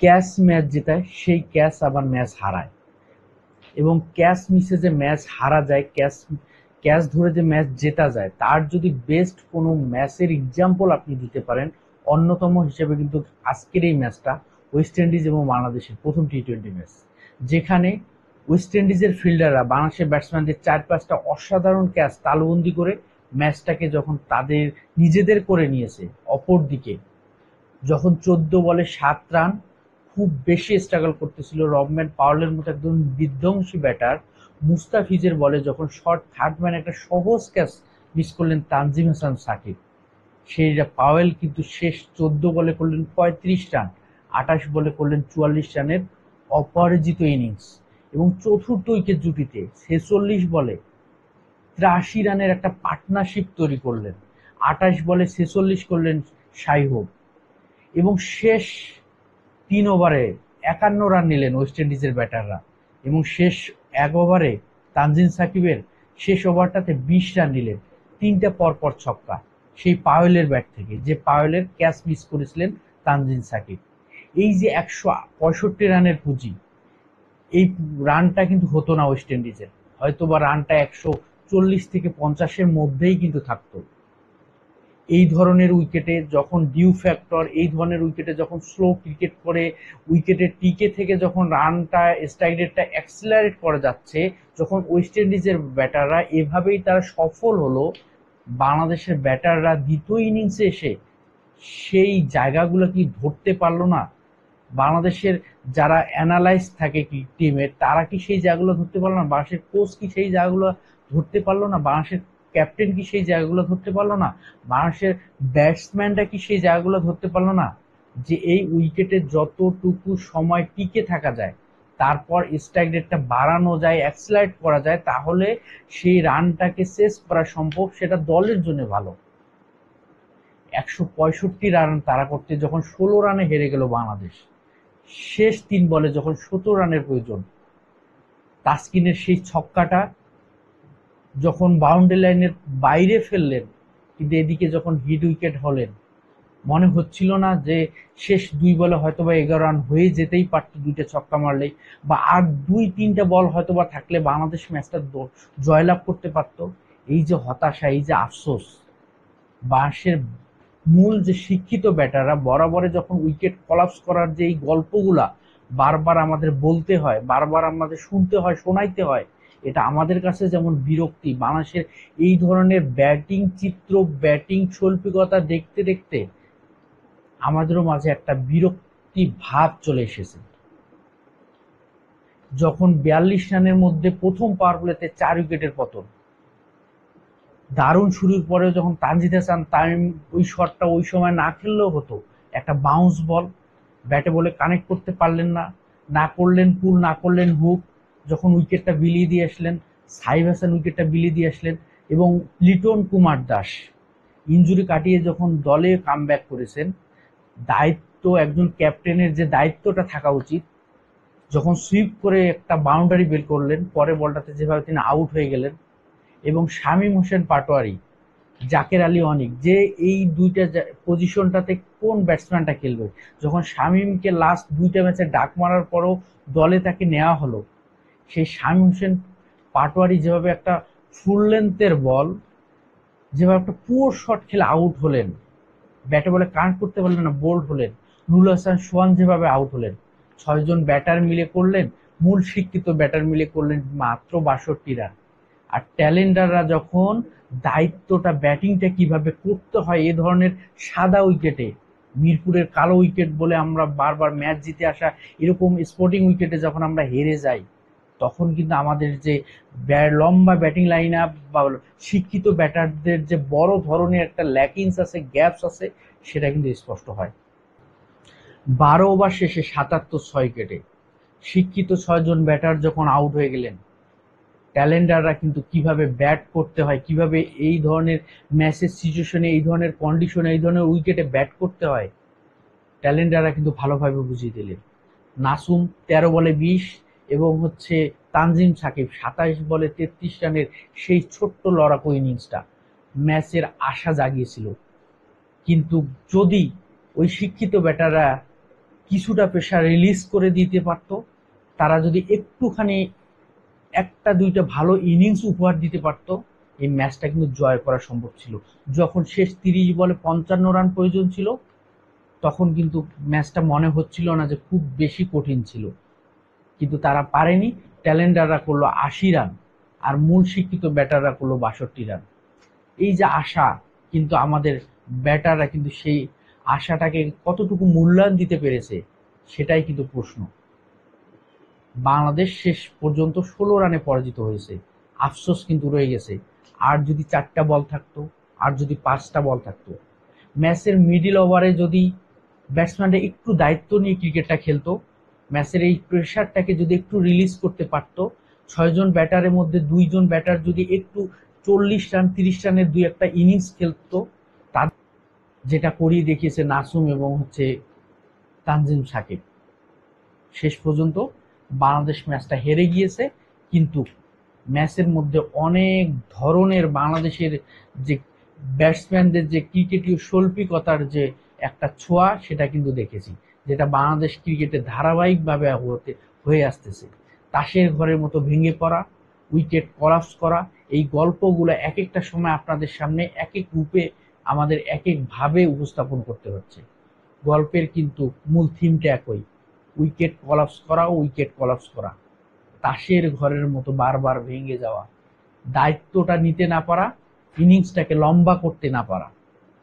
Catch match জেতায়, সেই catch আবার match হারায়। এবং ক্যাচ মিসে যে ম্যাচ হারা যায়, ক্যাচ ক্যাচ ধরে যে ম্যাচ জেতা যায়, তার যদি বেস্ট কোনো ম্যাচের এক্সাম্পল আপনি দিতে পারেন, অন্যতম হিসেবে কিন্তু আজকের এই ম্যাচটা ওয়েস্ট ইন্ডিজ এবং বাংলাদেশের প্রথম টি-20 ম্যাচ, যেখানে ওয়েস্ট ইন্ডিজের ফিল্ডাররা বাংলাদেশের ব্যাটসম্যানদের 4-5টা অসাধারণ ক্যাচ তালবন্দি করে ম্যাচটাকে যখন তাদের নিজেদের করে নিয়েছে। অপরদিকে যখন 14 বলে 7 রান, খুব বেশি স্ট্রাগল করতেছিল রবম্যান পাওয়েলের মতো একদম বিধ্বংসী ব্যাটার মুস্তাফিজের বলে যখন শর্ট থার্ড ম্যান একটা সহজ ক্যাচ মিস করলেন তানজিম হাসান সাকিব, সেই পাওয়েল কিন্তু শেষ 14 বলে করলেন 35 রান, 28 বলে করলেন 44 রানের অপরাজিত ইনিংস। এবং চতুর্থ উইকেট জুটিতে 46 বলে 83 রানের একটা পার্টনারশিপ তৈরি করলেন, 28 বলে 46 করলেন শাইহোপ। এবং শেষ 3 ওভারে 51 রান নিলেন ওয়েস্ট ইন্ডিজের ব্যাটাররা। এবং শেষ 1 ওভারে তানজিম সাকিবের শেষ ওভারটাতে 20 রান নিলেন, 3টা পরপর ছক্কা সেই পাওয়েলের ব্যাট থেকে, যে পাওয়েলের ক্যাচ মিস করেছিলেন তানজিম সাকিব। এই যে 165 রানের পুঁজি, এই রানটা কিন্তু হতো না ওয়েস্ট ইন্ডিজের, হয়তো বা রানটা 140 থেকে 50-এর মধ্যেই কিন্তু থাকতো। এই ধরনের উইকেটে যখন ডিউ ফ্যাক্টর, এই ধরনের উইকেটে যখন স্লো ক্রিকেট করে উইকেটের টিকে থেকে যখন রানটা স্ট্রাইক রেটটা অ্যাক্সিলারেট করা যাচ্ছে, যখন ওয়েস্ট ইন্ডিজের ব্যাটাররা এভাবেই তারা সফল হলো, বাংলাদেশের ব্যাটাররা দ্বিতীয় ইনিংসে এসে সেই জায়গাগুলো কি ধরতে পারলো না? বাংলাদেশের যারা অ্যানালাইজ থাকে কি টিমের, তারা কি সেই জায়গাগুলো ধরতে পারলো না? বাংলাদেশের কোচ কি সেই জায়গাগুলো ধরতে পারলো না? বাংলাদেশের ক্যাপ্টেন কি সেই জায়গাগুলো ধরতে পারলো না? বাংলাদেশের ব্যাটসম্যানরা কি সেই জায়গাগুলো ধরতে পারলো না? যে এই উইকেটে যতটুকু সময় টিকে থাকা যায়, তারপর স্ট্রাইক রেটটা বাড়ানো যায়, অ্যাক্সিলারেট করা যায়, তাহলে সেই রানটাকে চেস করা সম্ভব, সেটা দলের জন্য ভালো। 165 রান তাড়া করতে যখন 16 রানে হেরে গেল বাংলাদেশ, শেষ 3 বলে যখন 17 রানের প্রয়োজন, তাসকিনের সেই ছক্কাটা যখন বাউন্ডারি লাইনের বাইরে ফেললেন, কিন্তু এদিকে যখন হিট উইকেট হলেন, মনে হচ্ছিল না যে শেষ 2 বলে হয়তোবা 11 রান হয়ে যেতেই পারত, 2টা ছক্কা মারলেই, বা আর 2-3টা বল হয়তোবা থাকলে বাংলাদেশ ম্যাচটা জয়লাভ করতে পারত। এই যে হতাশা, এই যে আফসোস, বাংলাদেশের মূল যে শিক্ষিত ব্যাটাররা বরাবরে যখন উইকেট কলাপস করার যে এই গল্পগুলা বারবার আমাদের বলতে হয়, বারবার আমাদের শুনতে হয়, শোনাইতে হয়, এটা আমাদের কাছে যেমন বিরক্তি। বাংলাদেশের এই ধরনের ব্যাটিং চিত্র, ব্যাটিং শৈল্পিকতা দেখতে দেখতে আমাদেরও মাঝে একটা বিরক্তি ভাব চলে এসেছে। যখন 42 রানের মধ্যে প্রথম পাওয়ার প্লেতে 4 উইকেটের পতন, দারুণ শুরুর পরেও যখন তানজিদ হাসান তামিম ওই শটটা ওই সময় না খেললেও হতো, একটা বাউন্স বল ব্যাটে বলে কানেক্ট করতে পারলেন না, না করলেন পুল, না করলেন হুক, যখন উইকেটটা বিলিয়ে দিয়ে আসলেন, সাইফ হাসান উইকেটটা বিলিয়ে দিয়ে আসলেন, এবং লিটন কুমার দাস ইনজুরি কাটিয়ে যখন দলে কামব্যাক করেছেন, দায়িত্ব একজন ক্যাপ্টেনের যে দায়িত্বটা থাকা উচিত, যখন সুইপ করে একটা বাউন্ডারি বের করলেন, পরের বলটাতে যেভাবে তিনি আউট হয়ে গেলেন, এবং শামীম হোসেন পাটোয়ারি, জাকের আলী অনিক, যে এই দুইটা পজিশনটাতে কোন ব্যাটসম্যানটা খেলবে, যখন শামীমকে লাস্ট 2টা ম্যাচে ডাক মারার পরও দলে তাকে নেওয়া হলো, সেই শামীম হোসেন পাটোয়ারি যেভাবে একটা ফুল লেন্থের বল, যেভাবে একটা পুয়ার শট খেলে আউট হলেন, ব্যাটে বলে কানেক্ট করতে পারলেন না, বোল্ড হলেন, নুরুল হাসান সোহান যেভাবে আউট হলেন, 6জন ব্যাটার মিলে করলেন, মূল শিক্ষিত ব্যাটার মিলে করলেন মাত্র 62 রান। আর ট্যালেন্টাররা যখন দায়িত্বটা, ব্যাটিংটা কিভাবে করতে হয় এই ধরনের সাদা উইকেটে, মিরপুরের কালো উইকেট বলে আমরা বারবার ম্যাচ জিতে আসা এরকম স্পোর্টিং উইকেটে যখন আমরা হেরে যাই, তখন কিন্তু আমাদের যে লম্বা ব্যাটিং লাইন আপ বা শিক্ষিত ব্যাটারদের যে বড় ধরনের একটা ল্যাকিংস আছে, গ্যাপস আছে, সেটা কিন্তু স্পষ্ট হয়। 12 ওভার শেষে 77 উইকেটে শিক্ষিত 6জন ব্যাটার যখন আউট হয়ে গেলেন, ট্যালেন্টাররা কিন্তু কিভাবে ব্যাট করতে হয়, কিভাবে এই ধরনের ম্যাচের সিচুয়েশনে, এই ধরনের কন্ডিশনে, এই ধরনের উইকেটে ব্যাট করতে হয়, ট্যালেন্টাররা কিন্তু ভালোভাবে বুঝিয়ে দিলেন। নাসুম 13 বলে 20, এবং হচ্ছে তানজিম সাকিব 27 বলে 33 রানের সেই ছোট্ট লড়াকু ইনিংসটা ম্যাচের আশা জাগিয়েছিল। কিন্তু যদি ওই শিক্ষিত ব্যাটাররা কিছুটা প্রেশার রিলিজ করে দিতে পারতো, তারা যদি একটুখানি একটা দুইটা ভালো ইনিংস উপহার দিতে পারতো, এই ম্যাচটা কিন্তু জয় করা সম্ভব ছিল। যখন শেষ 30 বলে 55 রান প্রয়োজন ছিল, তখন কিন্তু ম্যাচটা মনে হচ্ছিল না যে খুব বেশি কঠিন ছিল, কিন্তু তারা পারেনি। ট্যালেন্ডাররা করলো 80 রান, আর মূল শিক্ষিত ব্যাটাররা করলো 62 রান। এই যে আশা, কিন্তু আমাদের ব্যাটাররা কিন্তু সেই আশাটাকে কতটুকু মূল্যায়ন দিতে পেরেছে, সেটাই কিন্তু প্রশ্ন। বাংলাদেশ শেষ পর্যন্ত 16 রানে পরাজিত হয়েছে। আফসোস কিন্তু রয়ে গেছে, আর যদি 4টা বল থাকতো, আর যদি 5টা বল থাকতো, ম্যাচের মিডিল ওভারে যদি ব্যাটসম্যানরা একটু দায়িত্ব নিয়ে ক্রিকেটটা খেলতো, ম্যাচের এই প্রেশারটাকে যদি একটু রিলিজ করতে পারতো, 6জন ব্যাটারের মধ্যে 2জন ব্যাটার যদি একটু 40 রান 30 রানের দুই একটা ইনিংস খেলতো, তার যেটা করিয়ে দেখিয়েছে নাসুম এবং তানজিম সাকিব। শেষ পর্যন্ত বাংলাদেশ ম্যাচটা হেরে গিয়েছে, কিন্তু ম্যাচের মধ্যে অনেক ধরনের বাংলাদেশের যে ব্যাটসম্যানদের যে ক্রিকেটীয় শৈল্পিকতার যে একটা ছোঁয়া, সেটা কিন্তু দেখেছি, যেটা বাংলাদেশ ক্রিকেটে ধারাবাহিকভাবে হয়ে আসতেছে। তাসের ঘরের মতো ভেঙে পড়া, উইকেট কলাপস করা, এই গল্পগুলো এক একটা সময় আপনাদের সামনে এক এক রূপে আমাদের এক একভাবে উপস্থাপন করতে হচ্ছে। গল্পের কিন্তু মূল থিমটা একই, উইকেট কলাপস করা, উইকেট কলাপস করা, তাসের ঘরের মতো বারবার ভেঙে যাওয়া, দায়িত্বটা নিতে না পারা, ইনিংসটাকে লম্বা করতে না পারা।